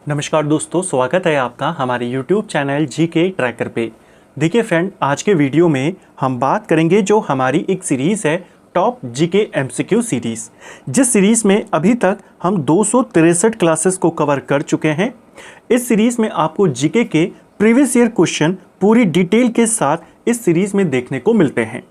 नमस्कार दोस्तों, स्वागत है आपका हमारे YouTube चैनल जीके ट्रैकर पे। देखिए फ्रेंड, आज के वीडियो में हम बात करेंगे जो हमारी एक सीरीज़ है टॉप जीके एमसीक्यू सीरीज़, जिस सीरीज़ में अभी तक हम 263 क्लासेस को कवर कर चुके हैं। इस सीरीज़ में आपको जीके के प्रीवियस ईयर क्वेश्चन पूरी डिटेल के साथ इस सीरीज़ में देखने को मिलते हैं।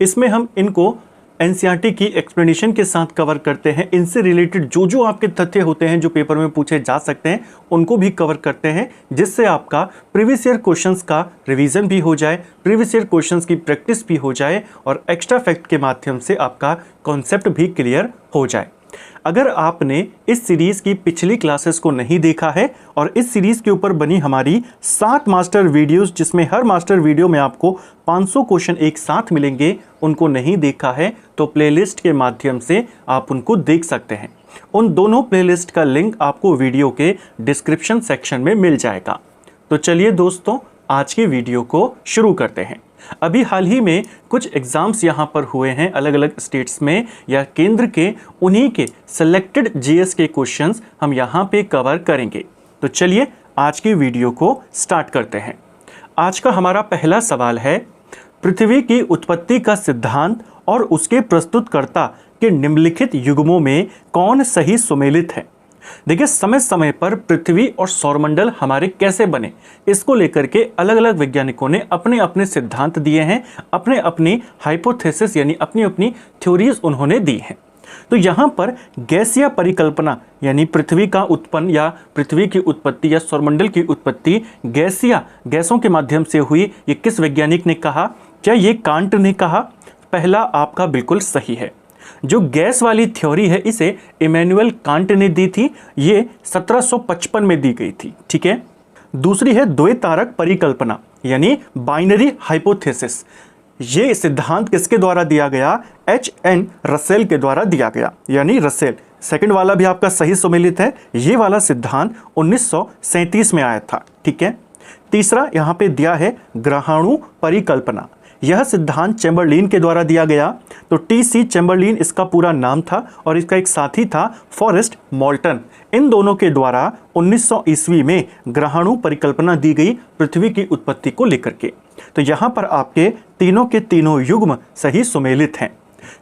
इसमें हम इनको एनसीईआरटी की एक्सप्लेनेशन के साथ कवर करते हैं। इनसे रिलेटेड जो आपके तथ्य होते हैं जो पेपर में पूछे जा सकते हैं उनको भी कवर करते हैं, जिससे आपका प्रीवियस ईयर क्वेश्चंस का रिवीजन भी हो जाए, प्रीवियस ईयर क्वेश्चंस की प्रैक्टिस भी हो जाए और एक्स्ट्रा फैक्ट के माध्यम से आपका कॉन्सेप्ट भी क्लियर हो जाए। अगर आपने इस सीरीज़ की पिछली क्लासेस को नहीं देखा है और इस सीरीज़ के ऊपर बनी हमारी 7 मास्टर वीडियोस, जिसमें हर मास्टर वीडियो में आपको 500 क्वेश्चन एक साथ मिलेंगे, उनको नहीं देखा है तो प्लेलिस्ट के माध्यम से आप उनको देख सकते हैं। उन दोनों प्लेलिस्ट का लिंक आपको वीडियो के डिस्क्रिप्शन सेक्शन में मिल जाएगा। तो चलिए दोस्तों, आज के वीडियो को शुरू करते हैं। अभी हाल ही में कुछ एग्ज़ाम्स यहाँ पर हुए हैं अलग अलग स्टेट्स में या केंद्र के, उन्हीं के सिलेक्टेड जीएस के क्वेश्चंस हम यहाँ पे कवर करेंगे। तो चलिए आज की वीडियो को स्टार्ट करते हैं। आज का हमारा पहला सवाल है, पृथ्वी की उत्पत्ति का सिद्धांत और उसके प्रस्तुतकर्ता के निम्नलिखित युग्मों में कौन सही सुमेलित है। देखिए, समय समय पर पृथ्वी और सौरमंडल हमारे कैसे बने, इसको लेकर के अलग अलग वैज्ञानिकों ने अपने अपने सिद्धांत दिए हैं, अपने अपनी हाइपोथेसिस यानी अपनी अपनी थ्योरीज उन्होंने दी हैं। तो यहाँ पर गैसीय परिकल्पना यानी पृथ्वी का उत्पन्न या पृथ्वी की उत्पत्ति या सौरमंडल की उत्पत्ति गैसों के माध्यम से हुई, ये किस वैज्ञानिक ने कहा? क्या ये कांट ने कहा? पहला आपका बिल्कुल सही है। जो गैस वाली थ्योरी है इसे इमैनुअल कांट ने दी थी, ये 1755 में दी गई थी। ठीक है। दूसरी है द्वैतारक परिकल्पना यानी बाइनरी हाइपोथेसिस। ये सिद्धांत किसके द्वारा दिया गया? एच.एन. रसेल के द्वारा दिया गया, यानी रसेल। सेकंड वाला भी आपका सही सुमेलित है। ये वाला सिद्धांत 1937 में आया था। ठीक है। तीसरा यहाँ पे दिया है ग्रहाणु परिकल्पना। यह सिद्धांत चैम्बरलिन के द्वारा दिया गया। तो टी.सी. चैम्बरलिन इसका पूरा नाम था और इसका एक साथी था फॉरेस्ट मोल्टन। इन दोनों के द्वारा 1900 ईस्वी में ग्रहाणु परिकल्पना दी गई पृथ्वी की उत्पत्ति को लेकर के। तो यहाँ पर आपके तीनों के तीनों युग्म सही सुमेलित हैं।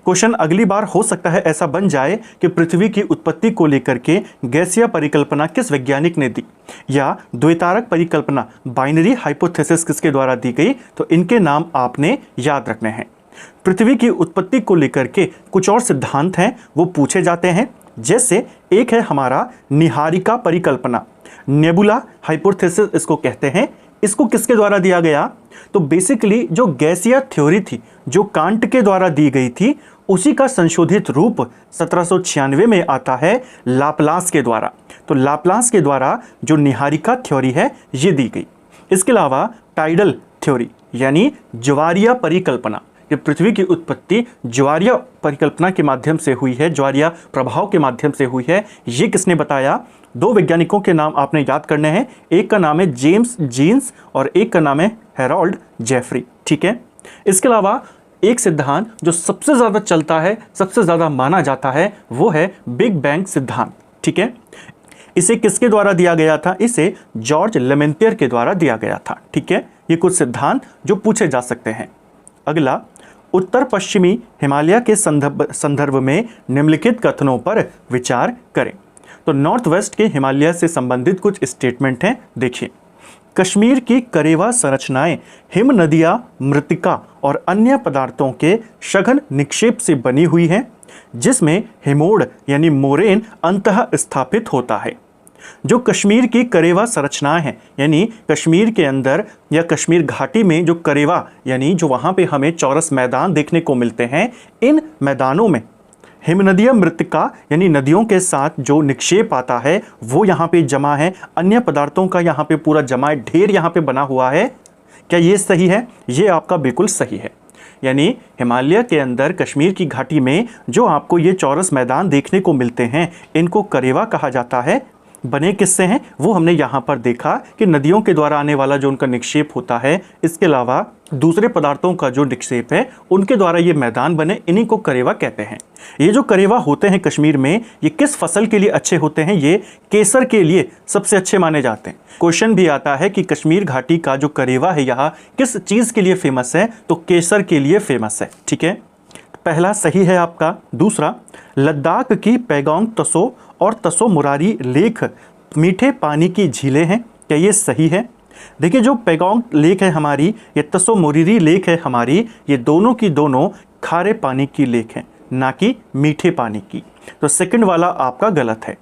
क्वेश्चन अगली बार हो सकता है ऐसा बन जाए कि पृथ्वी की उत्पत्ति को लेकर के गैसीय परिकल्पना किस वैज्ञानिक ने दी या द्वैतारक परिकल्पना बाइनरी हाइपोथेसिस किसके द्वारा दी गई, तो इनके नाम आपने याद रखने हैं। पृथ्वी की उत्पत्ति को लेकर के कुछ और सिद्धांत हैं वो पूछे जाते हैं, जैसे एक है हमारा निहारिका परिकल्पना, नेबुला हाइपोथेसिस इसको कहते हैं। इसको किसके द्वारा दिया गया? तो बेसिकली जो गैसीय थ्योरी थी जो कांट के द्वारा दी गई थी, उसी का संशोधित रूप 1796 में आता है लाप्लास के द्वारा। तो लाप्लास के द्वारा जो निहारिका थ्योरी है ये दी गई। इसके अलावा टाइडल थ्योरी यानी ज्वारीय परिकल्पना, कि पृथ्वी की उत्पत्ति ज्वारीय परिकल्पना के माध्यम से हुई है, ज्वारीय प्रभाव के माध्यम से हुई है। ये किसने बताया? 2 वैज्ञानिकों के नाम आपने याद करने हैं। एक का नाम है जेम्स जीन्स और एक का नाम है हेरोल्ड जेफरी। ठीक है। इसके अलावा एक सिद्धांत जो सबसे ज़्यादा चलता है, सबसे ज़्यादा माना जाता है, वो है बिग बैंग सिद्धांत। ठीक है। इसे किसके द्वारा दिया गया था? इसे जॉर्ज लेमेंटियर के द्वारा दिया गया था। ठीक है। ये कुछ सिद्धांत जो पूछे जा सकते हैं। अगला, उत्तर पश्चिमी हिमालय के संदर्भ में निम्नलिखित कथनों पर विचार करें। तो नॉर्थ वेस्ट के हिमालय से संबंधित कुछ स्टेटमेंट हैं, देखिए। कश्मीर की करेवा संरचनाएं हिम नदियाँ, मृत्तिका और अन्य पदार्थों के सघन निक्षेप से बनी हुई हैं, जिसमें हिमोड़ यानी मोरेन अंतः स्थापित होता है। जो कश्मीर की करेवा संरचनाएं हैं यानी कश्मीर के अंदर या कश्मीर घाटी में जो करेवा यानी जो वहाँ पे हमें चौरस मैदान देखने को मिलते हैं, इन मैदानों में हिमनदीय मृत्तिका यानी नदियों के साथ जो निक्षेप आता है वो यहाँ पे जमा है, अन्य पदार्थों का यहाँ पे पूरा जमा ढेर यहाँ पे बना हुआ है। क्या ये सही है? ये आपका बिल्कुल सही है। यानी हिमालय के अंदर कश्मीर की घाटी में जो आपको ये चौरस मैदान देखने को मिलते हैं, इनको करेवा कहा जाता है। बने किससे हैं वो हमने यहाँ पर देखा कि नदियों के द्वारा आने वाला जो उनका निक्षेप होता है, इसके अलावा दूसरे पदार्थों का जो निक्षेप है उनके द्वारा ये मैदान बने, इन्हीं को करेवा कहते हैं। ये जो करेवा होते हैं कश्मीर में, ये किस फसल के लिए अच्छे होते हैं? ये केसर के लिए सबसे अच्छे माने जाते हैं। क्वेश्चन भी आता है कि कश्मीर घाटी का जो करेवा है यहाँ किस चीज़ के लिए फेमस है, तो केसर के लिए फेमस है। ठीक है, पहला सही है आपका। दूसरा, लद्दाख की पैगोंग तसो और तसो मुरारी लेक मीठे पानी की झीलें हैं, क्या ये सही है? देखिए, जो पैगोंग लेक है हमारी, ये तसो मुरारी लेक है हमारी, ये दोनों की दोनों खारे पानी की लेक हैं, ना कि मीठे पानी की। तो सेकंड वाला आपका गलत है।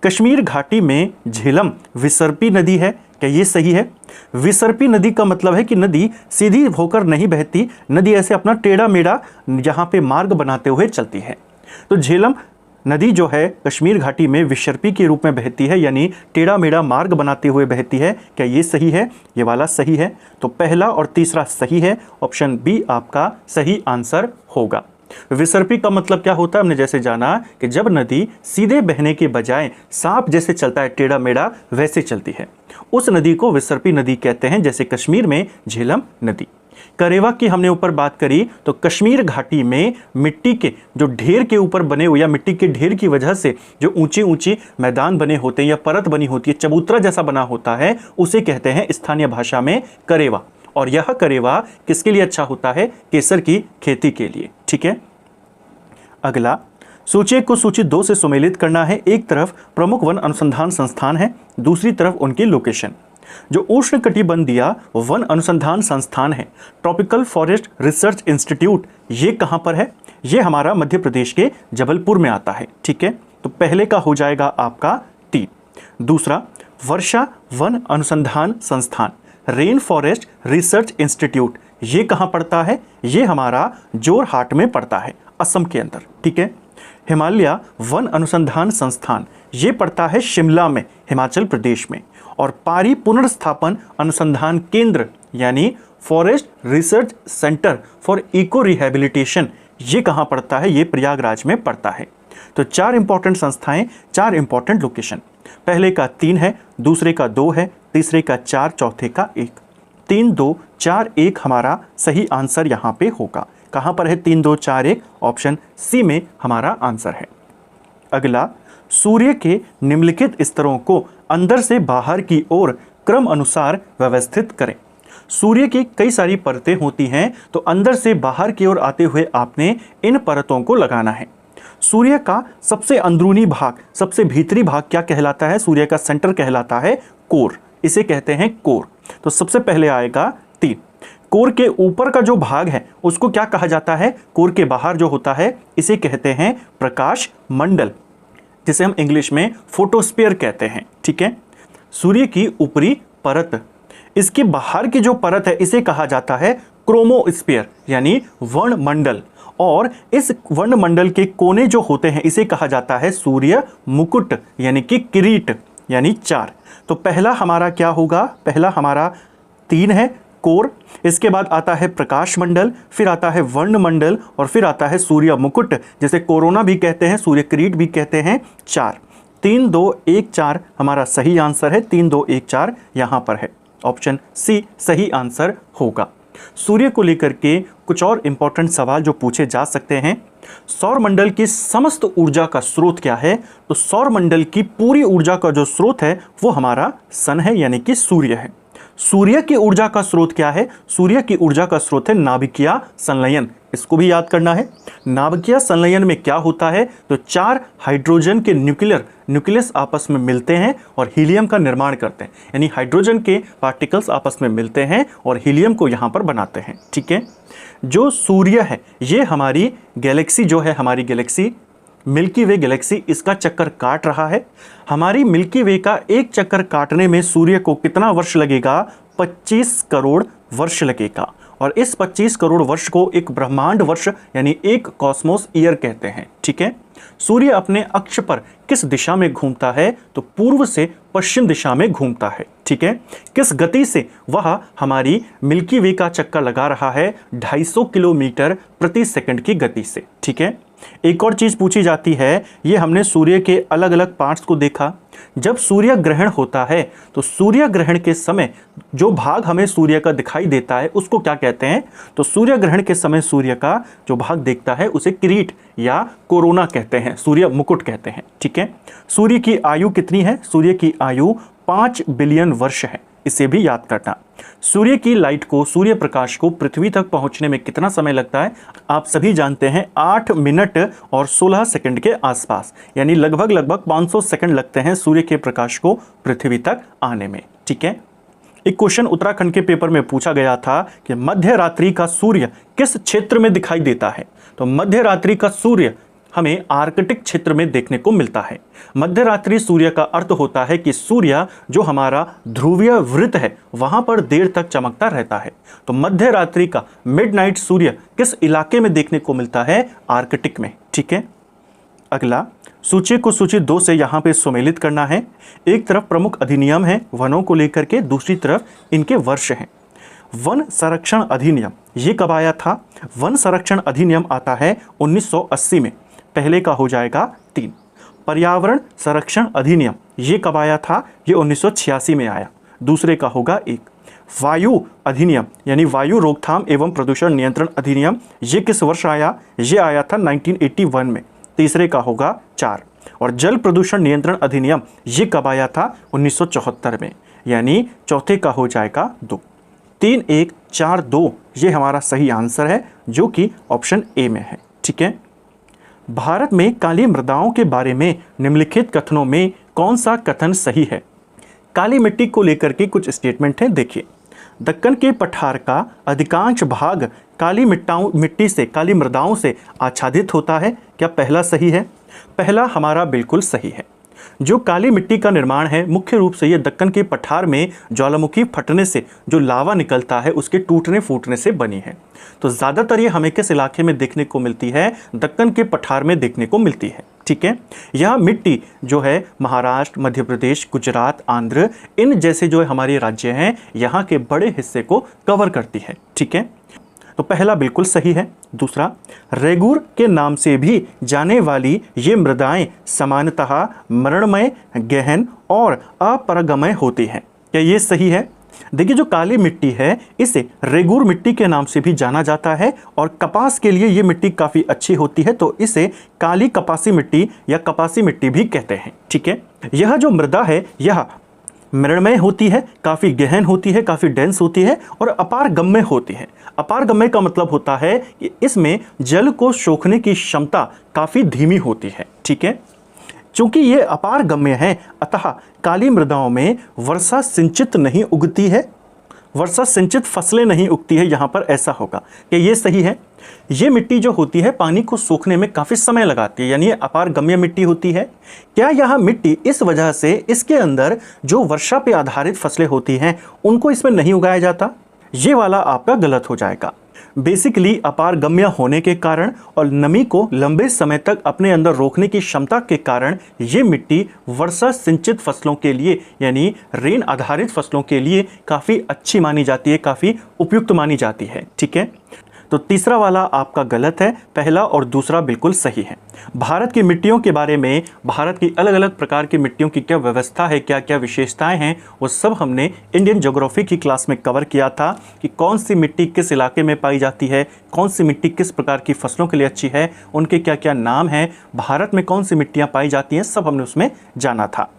कश्मीर घाटी में झेलम विसर्पी नदी है, क्या ये सही है? विसर्पी नदी का मतलब है कि नदी सीधी होकर नहीं बहती, नदी ऐसे अपना टेढ़ा मेढ़ा यहाँ पे मार्ग बनाते हुए चलती है। तो झेलम नदी जो है कश्मीर घाटी में विसर्पी के रूप में बहती है, यानी टेढ़ा मेढ़ा मार्ग बनाते हुए बहती है, क्या ये सही है? ये वाला सही है। तो पहला और तीसरा सही है, ऑप्शन बी आपका सही आंसर होगा। विसर्पी का मतलब क्या होता है, हमने जैसे जाना कि जब नदी सीधे बहने के बजाय सांप जैसे चलता है टेढ़ा मेढ़ा, वैसे चलती है, उस नदी को विसर्पी नदी कहते हैं, जैसे कश्मीर में झेलम नदी। करेवा की हमने ऊपर बात करी, तो कश्मीर घाटी में मिट्टी के जो ढेर के ऊपर बने हुए या मिट्टी के ढेर की वजह से जो ऊंची ऊंची मैदान बने होते हैं या परत बनी होती है, चबूतरा जैसा बना होता है, उसे कहते हैं स्थानीय भाषा में करेवा। और यह करेवा किसके लिए अच्छा होता है? केसर की खेती के लिए। ठीक है, अगला, सूची को सूची 2 से सुमेलित करना है। एक तरफ प्रमुख वन अनुसंधान संस्थान है, दूसरी तरफ उनकी लोकेशन। जो उष्णकटिबंधीय वन अनुसंधान संस्थान है, ट्रॉपिकल फॉरेस्ट रिसर्च इंस्टीट्यूट, ये कहाँ पर है? ये हमारा मध्य प्रदेश के जबलपुर में आता है। ठीक है, तो पहले का हो जाएगा आपका 3। दूसरा, वर्षा वन अनुसंधान संस्थान, रेन फॉरेस्ट रिसर्च इंस्टीट्यूट, ये कहाँ पड़ता है? ये हमारा जोरहाट में पड़ता है, असम के अंदर। ठीक है, हिमालय वन अनुसंधान संस्थान, ये पड़ता है शिमला में, हिमाचल प्रदेश में। और पारी पुनर्स्थापन अनुसंधान केंद्र यानी forest research centre for eco rehabilitation, ये कहाँ पड़ता है? ये प्रयागराज में पड़ता है। तो 4 इंपॉर्टेंट संस्थाएं, 4 इंपॉर्टेंट लोकेशन। पहले का 3 है, दूसरे का 2 है, तीसरे का 4, चौथे का 1। 3, 2, 4, 1 हमारा सही आंसर यहाँ पे होगा। कहाँ पर है 3, 2, 4, 1? ऑप्शन सी में हमारा आंसर है। अगला, सूर्य के निम्नलिखित स्तरों को अंदर से बाहर की ओर क्रम अनुसार व्यवस्थित करें। सूर्य की कई सारी परतें होती हैं, तो अंदर से बाहर की ओर आते हुए आपने इन परतों को लगाना है। सूर्य का सबसे अंदरूनी भाग, सबसे भीतरी भाग क्या कहलाता है? सूर्य का सेंटर कहलाता है कोर, इसे कहते हैं कोर। तो सबसे पहले आएगा 3। कोर के ऊपर का जो भाग है उसको क्या कहा जाता है? कोर के बाहर जो होता है इसे कहते हैं प्रकाश मंडल, जिसे हम इंग्लिश में फोटोस्फीयर कहते हैं। ठीक है, सूर्य की ऊपरी परत, इसके बाहर की जो परत है इसे कहा जाता है क्रोमोस्फीयर यानी वर्णमंडल। और इस वर्णमंडल के कोने जो होते हैं इसे कहा जाता है सूर्य मुकुट यानी कि किरीट, यानी 4। तो पहला हमारा क्या होगा? पहला हमारा 3 है कोर, इसके बाद आता है प्रकाश मंडल, फिर आता है वर्णमंडल और फिर आता है सूर्य मुकुट, जिसे कोरोना भी कहते हैं, सूर्य किरीट भी कहते हैं। 4, 3, 2, 1, 4 हमारा सही आंसर है। 3, 2, 1, 4 यहाँ पर है, ऑप्शन सी सही आंसर होगा। सूर्य को लेकर के कुछ और इंपॉर्टेंट सवाल जो पूछे जा सकते हैं। सौरमंडल की समस्त ऊर्जा का स्रोत क्या है? तो सौरमंडल की पूरी ऊर्जा का जो स्रोत है वो हमारा सन है, यानी कि सूर्य है। सूर्य की ऊर्जा का स्रोत क्या है? सूर्य की ऊर्जा का स्रोत है नाभिकीय संलयन, इसको भी याद करना है। नाभिकीय संलयन में क्या होता है? तो 4 हाइड्रोजन के न्यूक्लियस आपस में मिलते हैं और हीलियम का निर्माण करते हैं, यानी हाइड्रोजन के पार्टिकल्स आपस में मिलते हैं और हीलियम को यहाँ पर बनाते हैं। ठीक है, जो सूर्य है ये हमारी गैलेक्सी जो है, हमारी गैलेक्सी मिल्की वे गैलेक्सी, इसका चक्कर काट रहा है। हमारी मिल्की वे का एक चक्कर काटने में सूर्य को कितना वर्ष लगेगा? 25 करोड़ वर्ष लगेगा। और इस 25 करोड़ वर्ष को एक ब्रह्मांड वर्ष यानी एक कॉस्मोस ईयर कहते हैं। ठीक है, सूर्य अपने अक्ष पर किस दिशा में घूमता है? तो पूर्व से पश्चिम दिशा में घूमता है। ठीक है, किस गति से वह हमारी मिल्की वे का चक्कर लगा रहा है? 250 किलोमीटर प्रति सेकंड की गति से। ठीक है, एक और चीज़ पूछी जाती है, ये हमने सूर्य के अलग अलग पार्ट्स को देखा। जब सूर्य ग्रहण होता है तो सूर्य ग्रहण के समय जो भाग हमें सूर्य का दिखाई देता है उसको क्या कहते हैं? तो सूर्य ग्रहण के समय सूर्य का जो भाग दिखता है उसे किरीट या कोरोना कहते हैं, सूर्य मुकुट कहते हैं। ठीक है। सूर्य की आयु कितनी है? सूर्य की आयु 5 बिलियन वर्ष है, इसे भी याद करना। सूर्य की लाइट को, सूर्य प्रकाश को पृथ्वी तक पहुंचने में कितना समय लगता है? आप सभी जानते हैं 8 मिनट और 16 सेकंड के आसपास, यानी लगभग 500 सेकंड लगते हैं सूर्य के प्रकाश को पृथ्वी तक आने में। ठीक है। एक क्वेश्चन उत्तराखंड के पेपर में पूछा गया था कि मध्य रात्रि का सूर्य किस क्षेत्र में दिखाई देता है? तो मध्य रात्रि का सूर्य हमें आर्कटिक क्षेत्र में देखने को मिलता है। मध्य रात्रि सूर्य का अर्थ होता है कि सूर्य जो हमारा ध्रुवीय वृत्त है वहां पर देर तक चमकता रहता है। तो मध्य रात्रि का मिडनाइट सूर्य किस इलाके में देखने को मिलता है? आर्कटिक में। ठीक है। अगला, सूची को सूची 2 से यहाँ पे सुमेलित करना है। एक तरफ प्रमुख अधिनियम है वनों को लेकर के, दूसरी तरफ इनके वर्ष हैं। वन संरक्षण अधिनियम ये कब आया था? वन संरक्षण अधिनियम आता है 1980 में, पहले का हो जाएगा 3। पर्यावरण संरक्षण अधिनियम ये कब आया था? ये 1986 में आया, दूसरे का होगा 1। वायु अधिनियम यानी वायु रोकथाम एवं प्रदूषण नियंत्रण अधिनियम ये किस वर्ष आया? ये आया था 1981 में, तीसरे का होगा 4। और जल प्रदूषण नियंत्रण अधिनियम ये कब आया था? 1974 में, यानी चौथे का हो जाएगा 2। 3, 1, 4, 2 ये हमारा सही आंसर है, जो कि ऑप्शन ए में है। ठीक है। भारत में काली मृदाओं के बारे में निम्नलिखित कथनों में कौन सा कथन सही है? काली मिट्टी को लेकर के कुछ स्टेटमेंट हैं, देखिए। दक्कन के पठार का अधिकांश भाग काली मिट्टी से, काली मृदाओं से आच्छादित होता है, क्या पहला सही है? पहला हमारा बिल्कुल सही है। जो काली मिट्टी का निर्माण है मुख्य रूप से ये दक्कन के पठार में ज्वालामुखी फटने से जो लावा निकलता है उसके टूटने फूटने से बनी है। तो ज़्यादातर ये हमें किस इलाके में देखने को मिलती है? दक्कन के पठार में देखने को मिलती है। ठीक है। यह मिट्टी जो है महाराष्ट्र, मध्य प्रदेश, गुजरात, आंध्र इन जैसे जो हमारे राज्य हैं यहाँ के बड़े हिस्से को कवर करती है। ठीक है। तो पहला बिल्कुल सही है। दूसरा, रेगूर के नाम से भी जाने वाली ये मृदाएं सामान्यतः मरणमय, गहन और अपरगमय होती हैं, क्या ये सही है? देखिए, जो काली मिट्टी है इसे रेगूर मिट्टी के नाम से भी जाना जाता है और कपास के लिए ये मिट्टी काफ़ी अच्छी होती है, तो इसे काली कपासी मिट्टी या कपासी मिट्टी भी कहते हैं। ठीक है। यह जो मृदा है यह मृणमय होती है, काफ़ी गहन होती है, काफ़ी डेंस होती है और अपारगम्य होती है। अपारगम्य का मतलब होता है कि इसमें जल को सोखने की क्षमता काफ़ी धीमी होती है। ठीक है। चूंकि ये अपारगम्य है अतः काली मृदाओं में वर्षा सिंचित नहीं उगती है, वर्षा सिंचित फसलें नहीं उगती है। यहाँ पर ऐसा होगा कि ये सही है। ये मिट्टी जो होती है पानी को सोखने में काफ़ी समय लगाती है, यानी ये अपारगम्य मिट्टी होती है। क्या यह मिट्टी इस वजह से इसके अंदर जो वर्षा पे आधारित फसलें होती हैं उनको इसमें नहीं उगाया जाता? ये वाला आपका गलत हो जाएगा। बेसिकली अपारगम्य होने के कारण और नमी को लंबे समय तक अपने अंदर रोकने की क्षमता के कारण ये मिट्टी वर्षा सिंचित फसलों के लिए यानी रेन आधारित फसलों के लिए काफ़ी अच्छी मानी जाती है, काफ़ी उपयुक्त मानी जाती है। ठीक है। तो तीसरा वाला आपका गलत है, पहला और दूसरा बिल्कुल सही है। भारत की मिट्टियों के बारे में, भारत की अलग अलग प्रकार की मिट्टियों की क्या व्यवस्था है, क्या क्या विशेषताएं हैं, वो सब हमने इंडियन ज्योग्राफी की क्लास में कवर किया था कि कौन सी मिट्टी किस इलाके में पाई जाती है, कौन सी मिट्टी किस प्रकार की फसलों के लिए अच्छी है, उनके क्या क्या नाम हैं, भारत में कौन सी मिट्टियाँ पाई जाती हैं, सब हमने उसमें जाना था।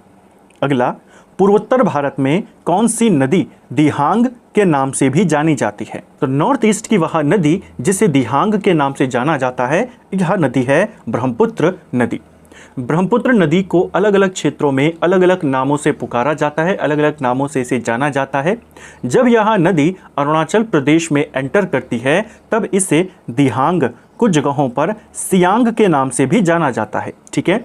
अगला, पूर्वोत्तर भारत में कौन सी नदी दिहांग के नाम से भी जानी जाती है? तो नॉर्थ ईस्ट की वह नदी जिसे दिहांग के नाम से जाना जाता है, यह नदी है ब्रह्मपुत्र नदी। ब्रह्मपुत्र नदी को अलग अलग क्षेत्रों में अलग अलग नामों से पुकारा जाता है, अलग अलग नामों से इसे जाना जाता है। जब यह नदी अरुणाचल प्रदेश में एंटर करती है तब इसे दिहांग, कुछ जगहों पर सियांग के नाम से भी जाना जाता है। ठीक है।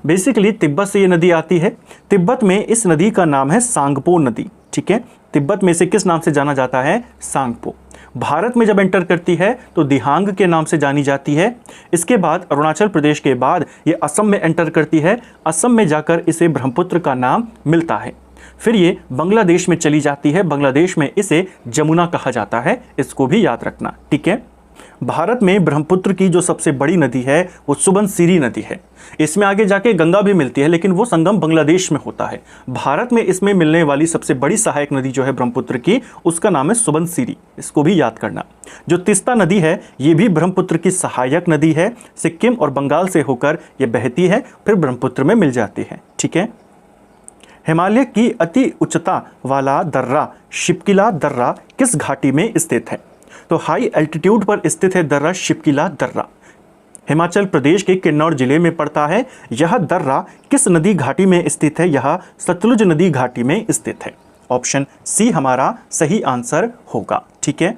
बेसिकली तिब्बत से ये नदी आती है। तिब्बत में इस नदी का नाम है सांगपो नदी। ठीक है। तिब्बत में से किस नाम से जाना जाता है? सांगपो। भारत में जब एंटर करती है तो दिहांग के नाम से जानी जाती है। इसके बाद अरुणाचल प्रदेश के बाद ये असम में एंटर करती है। असम में जाकर इसे ब्रह्मपुत्र का नाम मिलता है। फिर ये बांग्लादेश में चली जाती है। बांग्लादेश में इसे जमुना कहा जाता है, इसको भी याद रखना। ठीक है। भारत में ब्रह्मपुत्र की जो सबसे बड़ी नदी है वो सुबनसिरी नदी है। इसमें आगे जाके गंगा भी मिलती है, लेकिन वो संगम बांग्लादेश में होता है। भारत में इसमें मिलने वाली सबसे बड़ी सहायक नदी जो है ब्रह्मपुत्र की, उसका नाम है सुबनसिरी। इसको भी याद करना। जो तीस्ता नदी है ये भी ब्रह्मपुत्र की सहायक नदी है। सिक्किम और बंगाल से होकर ये बहती है, फिर ब्रह्मपुत्र में मिल जाती है। ठीक है। हिमालय की अति उच्चता वाला दर्रा शिपकिला दर्रा किस घाटी में स्थित है? तो हाई एल्टीट्यूड पर स्थित है दर्रा शिपकिला दर्रा। हिमाचल प्रदेश के किन्नौर जिले में पड़ता है। यह दर्रा किस नदी घाटी में स्थित है? यह सतलुज नदी घाटी में स्थित है। ऑप्शन सी हमारा सही आंसर होगा। ठीक है।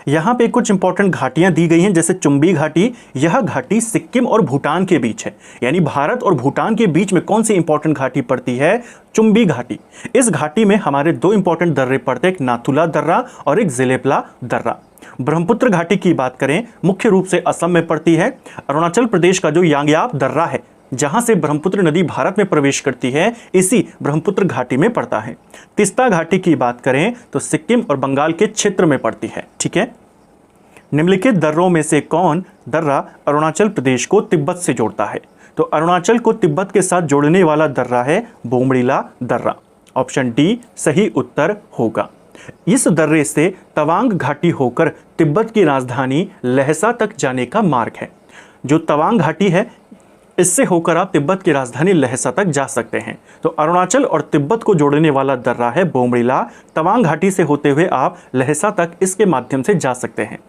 यहाँ पे कुछ इंपॉर्टेंट घाटियाँ दी गई हैं, जैसे चुंबी घाटी। यह घाटी सिक्किम और भूटान के बीच है, यानी भारत और भूटान के बीच में कौन सी इंपॉर्टेंट घाटी पड़ती है? चुंबी घाटी। इस घाटी में हमारे दो इंपॉर्टेंट दर्रे पड़ते हैं, एक नाथुला दर्रा और एक जिलेपला दर्रा। ब्रह्मपुत्र घाटी की बात करें, मुख्य रूप से असम में पड़ती है। अरुणाचल प्रदेश का जो यांग्याप दर्रा है, जहां से ब्रह्मपुत्र नदी भारत में प्रवेश करती है, इसी ब्रह्मपुत्र घाटी में पड़ता है। तीस्ता घाटी की बात करें तो सिक्किम और बंगाल के क्षेत्र में पड़ती है। ठीक है। निम्नलिखित दर्रों में से कौन दर्रा अरुणाचल प्रदेश को तिब्बत से जोड़ता है? तो अरुणाचल को तिब्बत के साथ जोड़ने वाला दर्रा है बोमड़ीला दर्रा। ऑप्शन डी सही उत्तर होगा। इस दर्रे से तवांग घाटी होकर तिब्बत की राजधानी लहसा तक जाने का मार्ग है। जो तवांग घाटी है, इससे होकर आप तिब्बत की राजधानी लहसा तक जा सकते हैं। तो अरुणाचल और तिब्बत को जोड़ने वाला दर्रा है बोमड़ीला। तवांग घाटी से होते हुए आप लहसा तक इसके माध्यम से जा सकते हैं।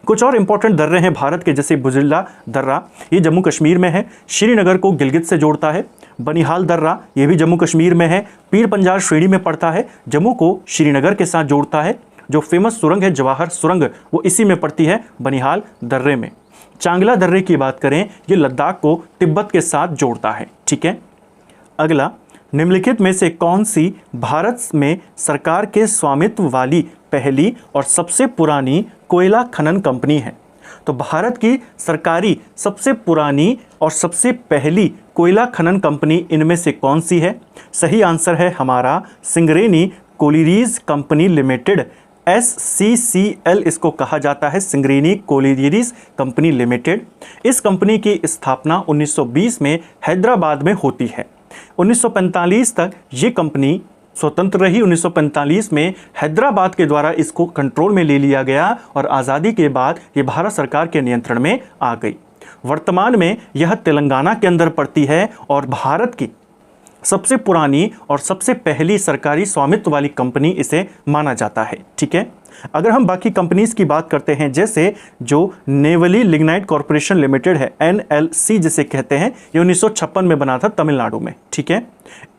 कुछ और इंपॉर्टेंट दर्रे हैं भारत के, जैसे बुजुर्ला दर्रा, ये जम्मू कश्मीर में है। श्रीनगर को गिलगित से जोड़ता है। बनिहाल दर्रा, ये भी जम्मू कश्मीर में है। पीर पंजाल श्रेणी में पड़ता है, जम्मू को श्रीनगर के साथ जोड़ता है। जो फेमस सुरंग है जवाहर सुरंग, वो इसी में पड़ती है, बनिहाल दर्रे में। चांगला दर्रे की बात करें, ये लद्दाख को तिब्बत के साथ जोड़ता है। ठीक है। अगला, निम्नलिखित में से कौन सी भारत में सरकार के स्वामित्व वाली पहली और सबसे पुरानी कोयला खनन कंपनी है? तो भारत की सरकारी सबसे पुरानी और सबसे पहली कोयला खनन कंपनी इनमें से कौन सी है? सही आंसर है हमारा सिंगरेनी कोलिरीज कंपनी लिमिटेड। SCCL इसको कहा जाता है, सिंगरेनी कोलिरीज कंपनी लिमिटेड। इस कंपनी की स्थापना 1920 में हैदराबाद में होती है। 1945 तक ये कंपनी स्वतंत्र रही। 1945 में हैदराबाद के द्वारा इसको कंट्रोल में ले लिया गया और आज़ादी के बाद ये भारत सरकार के नियंत्रण में आ गई। वर्तमान में यह तेलंगाना के अंदर पड़ती है और भारत की सबसे पुरानी और सबसे पहली सरकारी स्वामित्व वाली कंपनी इसे माना जाता है। ठीक है। अगर हम बाकी कंपनीज की बात करते हैं, जैसे जो नेवली लिग्नाइट कॉर्पोरेशन लिमिटेड है, NLC जिसे कहते हैं, ये 1956 में बना था तमिलनाडु में। ठीक है।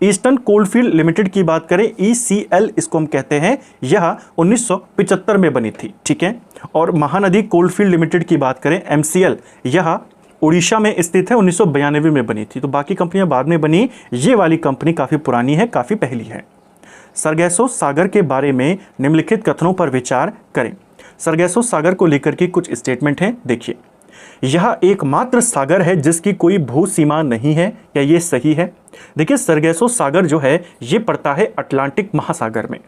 ईस्टर्न कोलफील्ड लिमिटेड की बात करें, ECL इसको हम कहते हैं, यह 1975 में बनी थी। ठीक है। और महानदी कोलफील्ड लिमिटेड की बात करें, MCL, यह उड़ीसा में स्थित है, 1992 में बनी थी। तो बाकी कंपनियां बाद में बनी, ये वाली कंपनी काफ़ी पुरानी है, काफ़ी पहली है। सरगैसो सागर के बारे में निम्नलिखित कथनों पर विचार करें। सरगैसो सागर को लेकर के कुछ स्टेटमेंट हैं, देखिए। यह एकमात्र सागर है जिसकी कोई भू सीमा नहीं है, क्या ये सही है? देखिए, सरगैसो सागर जो है ये पड़ता है अटलांटिक महासागर में।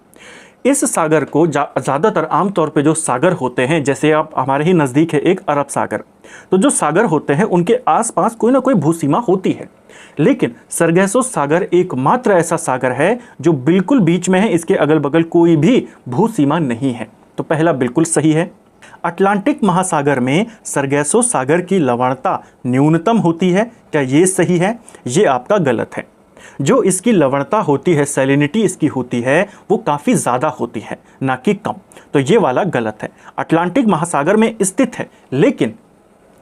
इस सागर को ज़्यादातर आमतौर पे जो सागर होते हैं, जैसे आप हमारे ही नज़दीक है एक अरब सागर, तो जो सागर होते हैं उनके आसपास कोई ना कोई भूसीमा होती है। लेकिन सरगैसो सागर एकमात्र ऐसा सागर है जो बिल्कुल बीच में है, इसके अगल बगल कोई भी भूसीमा नहीं है। तो पहला बिल्कुल सही है। अटलांटिक महासागर में सरगैसो सागर की लवणता न्यूनतम होती है, क्या ये सही है? ये आपका गलत है। जो इसकी लवणता होती है, सैलिनिटी इसकी होती है, वो काफ़ी ज़्यादा होती है, ना कि कम। तो ये वाला गलत है। अटलांटिक महासागर में स्थित है, लेकिन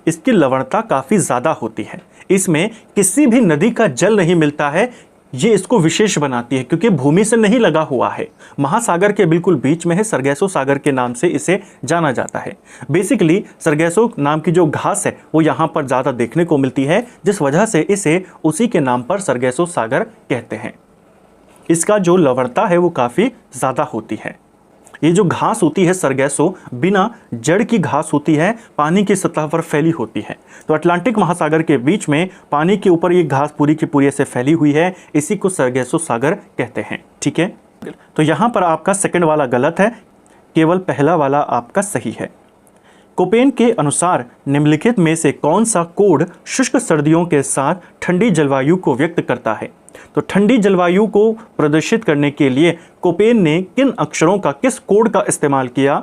इसकी लवणता काफ़ी ज़्यादा होती है। इसमें किसी भी नदी का जल नहीं मिलता है, ये इसको विशेष बनाती है, क्योंकि भूमि से नहीं लगा हुआ है, महासागर के बिल्कुल बीच में है। सरगैसो सागर के नाम से इसे जाना जाता है। बेसिकली सरगैसो नाम की जो घास है वो यहाँ पर ज़्यादा देखने को मिलती है, जिस वजह से इसे उसी के नाम पर सरगैसो सागर कहते हैं। इसका जो लवणता है वो काफ़ी ज़्यादा होती है। ये जो घास होती है सरगैसो बिना जड़ की घास होती है, पानी की सतह पर फैली होती है। तो अटलांटिक महासागर के बीच में पानी के ऊपर ये घास पूरी की पूरी ऐसे फैली हुई है, इसी को सरगैसो सागर कहते हैं। ठीक है। तो यहाँ पर आपका सेकंड वाला गलत है, केवल पहला वाला आपका सही है। कोपेन के अनुसार निम्नलिखित में से कौन सा कोड शुष्क सर्दियों के साथ ठंडी जलवायु को व्यक्त करता है? तो ठंडी जलवायु को प्रदर्शित करने के लिए कोपेन ने किन अक्षरों का, किस कोड का इस्तेमाल किया?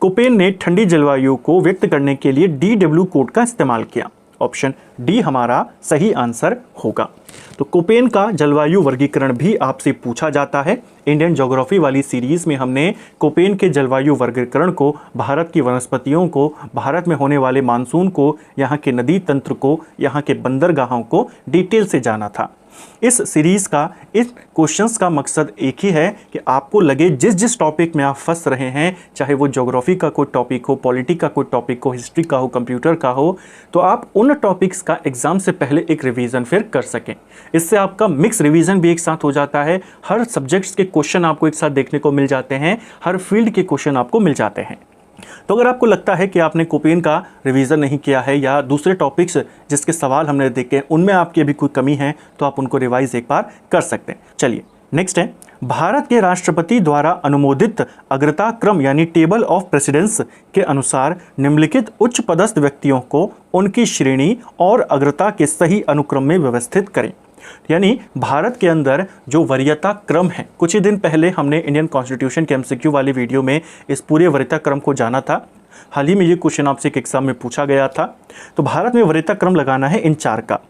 कोपेन ने ठंडी जलवायु को व्यक्त करने के लिए DW कोड का इस्तेमाल किया। ऑप्शन डी हमारा सही आंसर होगा। तो कोपेन का जलवायु वर्गीकरण भी आपसे पूछा जाता है। इंडियन ज्योग्राफी वाली सीरीज में हमने कोपेन के जलवायु वर्गीकरण को, भारत की वनस्पतियों को, भारत में होने वाले मानसून को, यहाँ के नदी तंत्र को, यहाँ के बंदरगाहों को डिटेल से जाना था। इस सीरीज़ का, इस क्वेश्चंस का मकसद एक ही है कि आपको लगे जिस जिस टॉपिक में आप फंस रहे हैं, चाहे वो ज्योग्राफी का कोई टॉपिक हो, पॉलिटी का कोई टॉपिक हो, हिस्ट्री का हो, कंप्यूटर का हो, तो आप उन टॉपिक्स का एग्ज़ाम से पहले एक रिवीजन फिर कर सकें। इससे आपका मिक्स रिवीजन भी एक साथ हो जाता है। हर सब्जेक्ट्स के क्वेश्चन आपको एक साथ देखने को मिल जाते हैं, हर फील्ड के क्वेश्चन आपको मिल जाते हैं। तो अगर आपको लगता है कि आपने कोपेन का रिवीजन नहीं किया है या दूसरे टॉपिक्स जिसके सवाल हमने देखे उनमें आपकी अभी कोई कमी है, तो आप उनको रिवाइज एक बार कर सकते हैं। चलिए नेक्स्ट है, भारत के राष्ट्रपति द्वारा अनुमोदित अग्रता क्रम यानी टेबल ऑफ प्रेसिडेंस के अनुसार निम्नलिखित उच्च पदस्थ व्यक्तियों को उनकी श्रेणी और अग्रता के सही अनुक्रम में व्यवस्थित करें। यानी भारत के अंदर जो वरीयता क्रम है, कुछ ही दिन पहले हमने इंडियन कॉन्स्टिट्यूशन के MCQ वाली वीडियो में इस पूरे वरीयता क्रम को जाना था। हाल ही में ये क्वेश्चन आपसे एक एग्जाम में पूछा गया था। तो भारत में वरीयता क्रम लगाना है इन 4 का।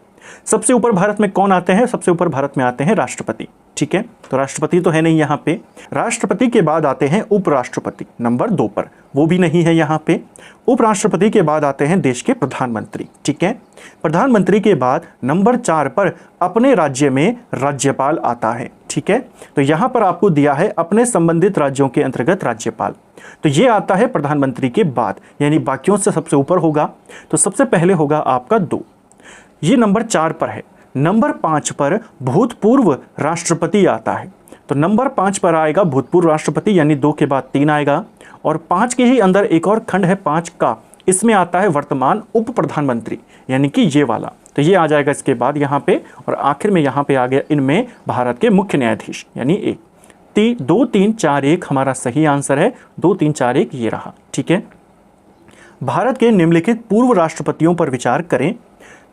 सबसे ऊपर भारत में कौन आते हैं? सबसे ऊपर भारत में आते हैं राष्ट्रपति। ठीक है, तो राष्ट्रपति तो है नहीं यहाँ पे। राष्ट्रपति के बाद आते हैं उपराष्ट्रपति नंबर 2 पर, वो भी नहीं है यहाँ पे। उपराष्ट्रपति के बाद आते हैं देश के प्रधानमंत्री। ठीक है, प्रधानमंत्री के बाद नंबर 4 पर अपने राज्य में राज्यपाल आता है। ठीक है, तो यहाँ पर आपको दिया है अपने संबंधित राज्यों के अंतर्गत राज्यपाल, तो ये आता है प्रधानमंत्री के बाद, यानी बाकियों से सबसे ऊपर होगा। तो सबसे पहले होगा आपका 2, ये नंबर 4 पर है। नंबर 5 पर भूतपूर्व राष्ट्रपति आता है। तो नंबर 5 पर आएगा भूतपूर्व राष्ट्रपति, यानी 2 के बाद 3 आएगा। और 5 के ही अंदर एक और खंड है 5 का, इसमें आता है वर्तमान उप प्रधानमंत्री, यानी कि ये वाला। तो ये आ जाएगा इसके बाद यहाँ पे, और आखिर में यहाँ पे आ गया इनमें भारत के मुख्य न्यायाधीश, यानी 1। 2 3 4 1 हमारा सही आंसर है। 2 3 4 1 ये रहा। ठीक है, भारत के निम्नलिखित पूर्व राष्ट्रपतियों पर विचार करें।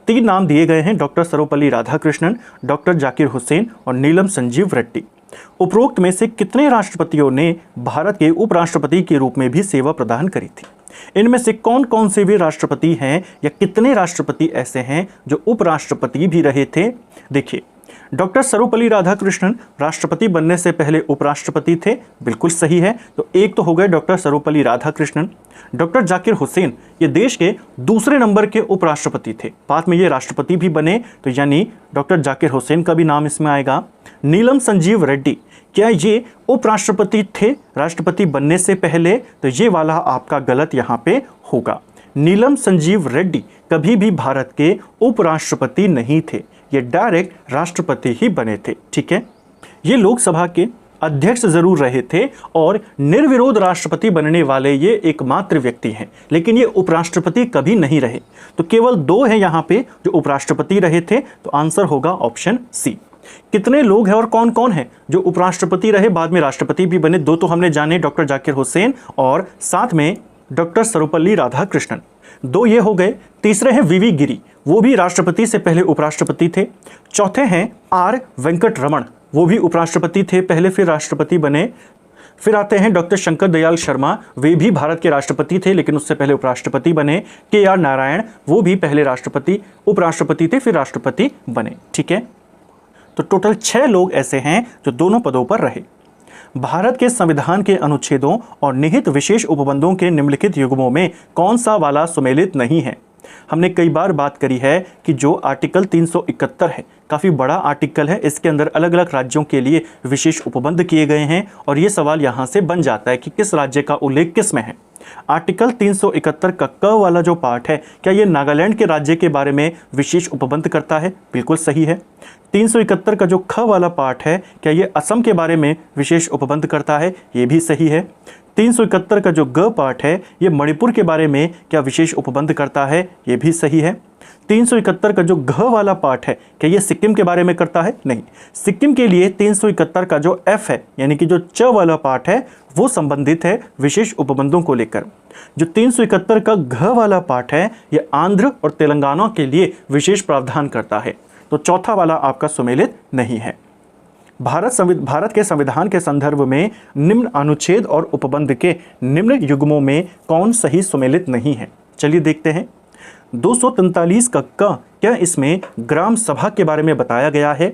3 नाम दिए गए हैं, डॉक्टर सर्वपल्ली राधाकृष्णन, डॉक्टर जाकिर हुसैन और नीलम संजीव रेड्डी। उपरोक्त में से कितने राष्ट्रपतियों ने भारत के उपराष्ट्रपति के रूप में भी सेवा प्रदान करी थी? इनमें से कौन कौन से भी राष्ट्रपति हैं या कितने राष्ट्रपति ऐसे हैं जो उपराष्ट्रपति भी रहे थे? देखिए, डॉक्टर सर्वपल्ली राधाकृष्णन राष्ट्रपति बनने से पहले उपराष्ट्रपति थे, बिल्कुल सही है। तो एक तो हो गए डॉक्टर सर्वपल्ली राधाकृष्णन। डॉक्टर जाकिर हुसैन ये देश के दूसरे नंबर के उपराष्ट्रपति थे, बाद में ये राष्ट्रपति भी बने, तो यानी डॉक्टर जाकिर हुसैन का भी नाम इसमें आएगा। नीलम संजीव रेड्डी, क्या ये उपराष्ट्रपति थे राष्ट्रपति बनने से पहले? तो ये वाला आपका गलत यहाँ पे होगा। नीलम संजीव रेड्डी कभी भी भारत के उपराष्ट्रपति नहीं थे, ये डायरेक्ट राष्ट्रपति ही बने थे। ठीक है, ये लोकसभा के अध्यक्ष जरूर रहे थे और निर्विरोध राष्ट्रपति बनने वाले ये एकमात्र व्यक्ति हैं, लेकिन ये उपराष्ट्रपति कभी नहीं रहे। तो केवल 2 हैं यहाँ पे जो उपराष्ट्रपति रहे थे, तो आंसर होगा ऑप्शन सी। कितने लोग हैं और कौन कौन है जो उपराष्ट्रपति रहे बाद में राष्ट्रपति भी बने? 2 तो हमने जाने, डॉक्टर जाकिर हुसैन और साथ में डॉक्टर सर्वपल्ली राधाकृष्णन। 2 ये हो गए। तीसरे हैं वीवी गिरी, वो भी राष्ट्रपति से पहले उपराष्ट्रपति थे। चौथे हैं आर वेंकट रमन, वो भी उपराष्ट्रपति थे पहले, फिर राष्ट्रपति बने। फिर आते हैं डॉक्टर शंकर दयाल शर्मा, वे भी भारत के राष्ट्रपति थे लेकिन उससे पहले उपराष्ट्रपति बने। KR नारायण, वो भी पहले राष्ट्रपति उपराष्ट्रपति थे फिर राष्ट्रपति बने। ठीक है, तो टोटल 6 लोग ऐसे हैं जो दोनों पदों पर रहे। भारत के संविधान के अनुच्छेदों और निहित विशेष उपबंधों के निम्नलिखित युग्मों में कौन सा वाला सुमेलित नहीं है? हमने कई बार बात करी है कि जो आर्टिकल 371 है, काफ़ी बड़ा आर्टिकल है, इसके अंदर अलग अलग राज्यों के लिए विशेष उपबंध किए गए हैं और ये सवाल यहाँ से बन जाता है कि किस राज्य का उल्लेख किस में है। आर्टिकल 371 का क वाला जो पार्ट है, क्या ये नागालैंड के राज्य के बारे में विशेष उपबंध करता है? बिल्कुल सही है। 371 का जो ख वाला पार्ट है क्या ये असम के बारे में विशेष उपबंध करता है? ये भी सही है। 371 का जो ग पार्ट है ये मणिपुर के बारे में क्या विशेष उपबंध करता है? ये भी सही है। 371 का जो घ वाला पार्ट है क्या ये सिक्किम के बारे में करता है? नहीं। सिक्किम के लिए 371 का जो एफ है यानी कि जो च वाला पार्ट है वो संबंधित है विशेष उपबंधों को लेकर। जो 371 का घ वाला पार्ट है ये आंध्र और तेलंगाना के लिए विशेष प्रावधान करता है। तो चौथा वाला आपका सुमेलित नहीं है। भारत के संविधान के संदर्भ में निम्न अनुच्छेद और उपबंध के निम्न युग्मों में कौन सही सुमेलित नहीं है? चलिए देखते हैं। 243 का क क्या इसमें ग्राम सभा के बारे में बताया गया है?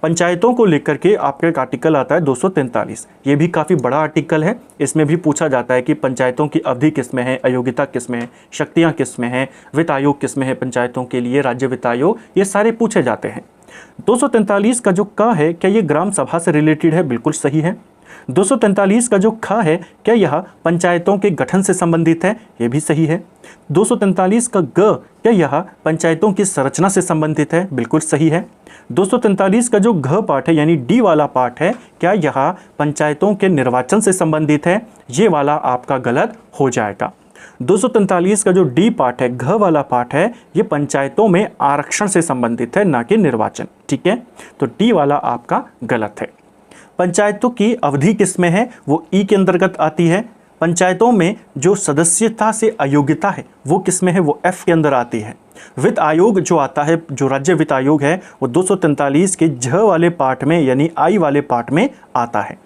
पंचायतों को लेकर के आपका एक आर्टिकल आता है 243। ये भी काफ़ी बड़ा आर्टिकल है। इसमें भी पूछा जाता है कि पंचायतों की अवधि किस में है, अयोग्यता किस में है, शक्तियाँ किस में है, वित्त आयोग किस में है पंचायतों के लिए, राज्य वित्त आयोग, ये सारे पूछे जाते हैं। 243 का जो क है क्या ये ग्राम सभा से रिलेटेड है? बिल्कुल सही है। 243 का जो ख है क्या यह पंचायतों के गठन से संबंधित है? ये भी सही है। 243 का ग क्या यह पंचायतों की संरचना से संबंधित है? बिल्कुल सही है। 243 का जो घ पार्ट है यानी डी वाला पार्ट है क्या यह पंचायतों के निर्वाचन से संबंधित है? ये वाला आपका गलत हो जाएगा। 243 का जो डी पार्ट है, घ वाला पार्ट है, ये पंचायतों में आरक्षण से संबंधित है, ना कि निर्वाचन। ठीक है, तो डी वाला आपका गलत है। पंचायतों की अवधि किस में है? वो ई के अंतर्गत आती है। पंचायतों में जो सदस्यता से अयोग्यता है वो किस में है? वो एफ के अंदर आती है। वित्त आयोग जो आता है, जो राज्य वित्त आयोग है, वो 243 के झ वाले पार्ट में यानी आई वाले पार्ट में आता है।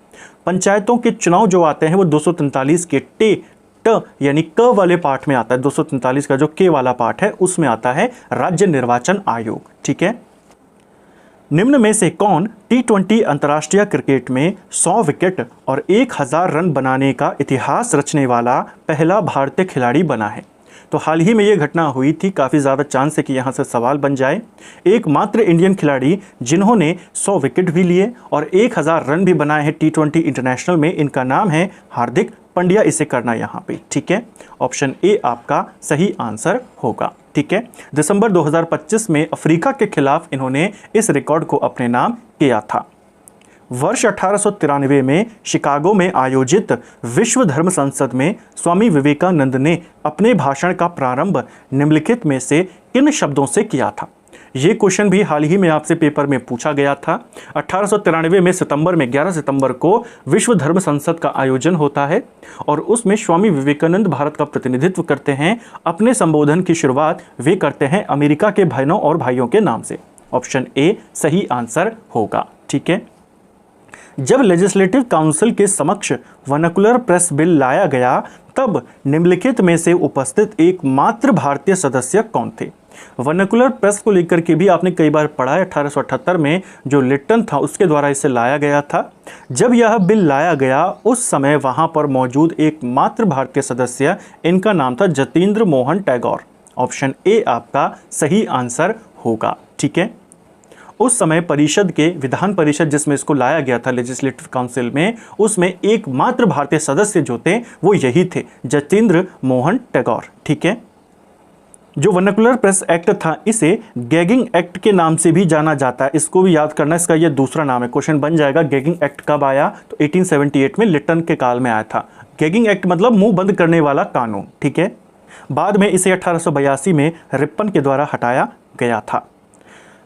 पंचायतों के चुनाव जो आते हैं वो 243 के ट यानी क वाले पार्ट में आता है। 243 का जो के वाला पार्ट है उसमें आता है राज्य निर्वाचन आयोग। ठीक है, निम्न में से कौन T20 अंतर्राष्ट्रीय क्रिकेट में 100 विकेट और 1000 रन बनाने का इतिहास रचने वाला पहला भारतीय खिलाड़ी बना है? तो हाल ही में ये घटना हुई थी, काफ़ी ज़्यादा चांस है कि यहाँ से सवाल बन जाए। एकमात्र इंडियन खिलाड़ी जिन्होंने 100 विकेट भी लिए और 1000 रन भी बनाए हैं T20 इंटरनेशनल में, इनका नाम है हार्दिक पंड्या। इसे करना यहाँ पे। ठीक है, ऑप्शन ए आपका सही आंसर होगा। ठीक है, दिसंबर 2025 में अफ्रीका के खिलाफ इन्होंने इस रिकॉर्ड को अपने नाम किया था। वर्ष 1893 में शिकागो में आयोजित विश्व धर्म संसद में स्वामी विवेकानंद ने अपने भाषण का प्रारंभ निम्नलिखित में से किन शब्दों से किया था? ये क्वेश्चन भी हाल ही में आपसे पेपर में पूछा गया था। 1893 में सितंबर में 11 सितंबर को विश्व धर्म संसद का आयोजन होता है और उसमें स्वामी विवेकानंद भारत का प्रतिनिधित्व करते हैं। अपने संबोधन की शुरुआत वे करते हैं अमेरिका के बहनों और भाइयों के नाम से। ऑप्शन ए सही आंसर होगा। ठीक है, जब लेजिस्लेटिव काउंसिल के समक्ष वर्नाकुलर प्रेस बिल लाया गया तब निम्नलिखित में से उपस्थित एकमात्र भारतीय सदस्य कौन थे? वर्नाकुलर प्रेस को लेकर के भी आपने कई बार पढ़ा है। 1878 में जो लिट्टन था उसके द्वारा इसे लाया गया था। जब यह बिल लाया गया उस समय वहां पर मौजूद एकमात्र भारतीय सदस्य, इनका नाम था जतीन्द्र मोहन टैगोर। ऑप्शन ए आपका सही आंसर होगा। ठीक है, उस समय परिषद के विधान परिषद जिसमें इसको लाया गया था लेजिस्लेटिव काउंसिल में, उसमें एकमात्र भारतीय सदस्य जो थे वो यही थे, जतीन्द्र मोहन टैगोर। ठीक है, जो वर्नाकुलर प्रेस एक्ट था इसे गैगिंग एक्ट के नाम से भी जाना जाता है। इसको भी याद करना, इसका ये दूसरा नाम है। क्वेश्चन बन जाएगा गैगिंग एक्ट कब आया? तो 1878 में लिट्टन के काल में आया था। गैगिंग एक्ट मतलब मुंह बंद करने वाला कानून। ठीक है, बाद में इसे 1882 में रिप्पन के द्वारा हटाया गया था।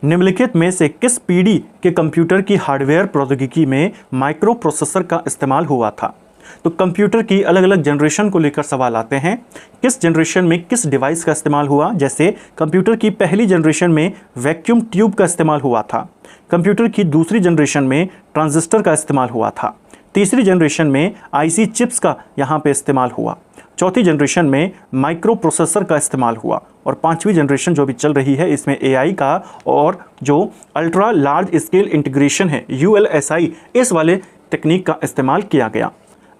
निम्नलिखित में से किस पीढ़ी के कंप्यूटर की हार्डवेयर प्रौद्योगिकी में माइक्रो प्रोसेसर का इस्तेमाल हुआ था? तो कंप्यूटर की अलग अलग जनरेशन को लेकर सवाल आते हैं। किस जनरेशन में किस डिवाइस का इस्तेमाल हुआ? जैसे कंप्यूटर की पहली जनरेशन में वैक्यूम ट्यूब का इस्तेमाल हुआ था। कंप्यूटर की दूसरी जनरेशन में ट्रांजिस्टर का इस्तेमाल हुआ था। तीसरी जनरेशन में आईसी चिप्स का यहाँ पे इस्तेमाल हुआ। चौथी जनरेशन में माइक्रो प्रोसेसर का इस्तेमाल हुआ और पांचवी जनरेशन जो भी चल रही है इसमें एआई का और जो अल्ट्रा लार्ज स्केल इंटीग्रेशन है यूएलएसआई, इस वाले तकनीक का इस्तेमाल किया गया।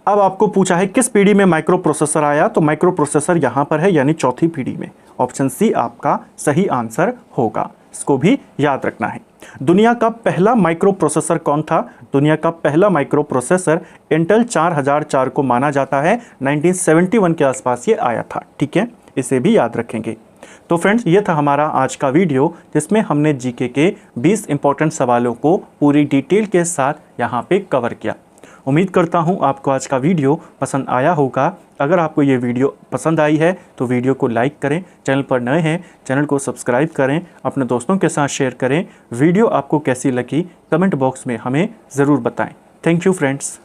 अब आपको पूछा है किस पीढ़ी में माइक्रो प्रोसेसर आया, तो माइक्रो प्रोसेसर यहाँ पर है यानी चौथी पीढ़ी में। ऑप्शन सी आपका सही आंसर होगा। इसको भी याद रखना है। दुनिया का पहला माइक्रो प्रोसेसर कौन था? दुनिया का पहला माइक्रो प्रोसेसर इंटेल 4004 को माना जाता है। 1971 के आसपास ये आया था। ठीक है, इसे भी याद रखेंगे। तो फ्रेंड्स, ये था हमारा आज का वीडियो जिसमें हमने जीके के 20 इंपॉर्टेंट सवालों को पूरी डिटेल के साथ यहाँ पे कवर किया। उम्मीद करता हूँ आपको आज का वीडियो पसंद आया होगा। अगर आपको ये वीडियो पसंद आई है तो वीडियो को लाइक करें, चैनल पर नए हैं चैनल को सब्सक्राइब करें, अपने दोस्तों के साथ शेयर करें। वीडियो आपको कैसी लगी कमेंट बॉक्स में हमें ज़रूर बताएं। Thank you friends.